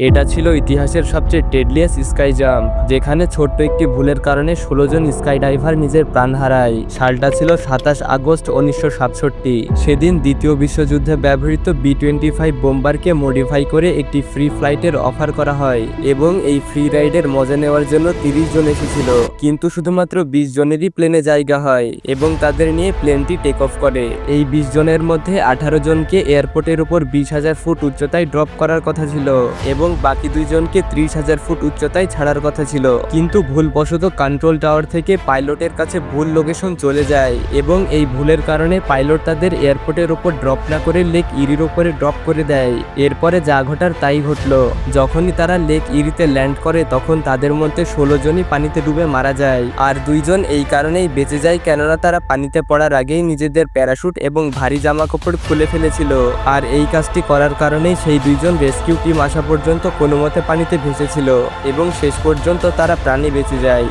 এটা ছিল ইতিহাসের সবচেয়ে ডেডলিয়েস্ট স্কাই জাম্প, যেখানে ছোট্ট একটি ভুলের কারণে 16 জন স্কাই ডাইভার নিজের প্রাণ হারায়। সালটা ছিল 27 আগস্ট 1967। সেদিন দ্বিতীয় বিশ্বযুদ্ধে ব্যবহৃত B-25 বোম্বারকে মডিফাই করে একটি ফ্রি ফ্লাইটের অফার করা হয় এবং এই ফ্রি রাইডের মজা নেওয়ার জন্য 30 জন এসেছিল, কিন্তু শুধুমাত্র 20 জনেরই প্লেনে জায়গা হয় এবং তাদের নিয়ে প্লেনটি টেক অফ করে। এই 20 জনের মধ্যে 18 জনকে এয়ারপোর্টের উপর 20,000 ফুট উচ্চতায় ড্রপ করার কথা ছিল এবং বাকি 2 জনকে 30,000 ফুট উচ্চতায় ছাড়ার কথা ছিল, কিন্তু ভুলবশত কন্ট্রোল টাওয়ার থেকে পাইলটের কাছে ভুল লোকেশন চলে যায় এবং এই ভুলের কারণে পাইলট তাদের এয়ারপোর্টের উপর ড্রপ না করে লেক ইরির উপরে ড্রপ করে দেয়। এরপরে যা ঘটার তাই ঘটলো। যখনই তারা লেক ইরিতে ল্যান্ড করে তখন তাদের মধ্যে 16 জনই পানিতে ডুবে মারা যায়, আর 2 জন এই কারণেই বেঁচে যায় কেননা তারা পানিতে পড়ার আগেই নিজেদের প্যারাশুট এবং ভারী জামা কাপড় খুলে ফেলেছিল। আর এই কাজটি করার কারণেই সেই 2 জন রেস্কিউ টিম আসা পর্যন্ত কোনো মতে পানিতে ভেসেছিল এবং শেষ পর্যন্ত তারা প্রাণে বেঁচে যায়।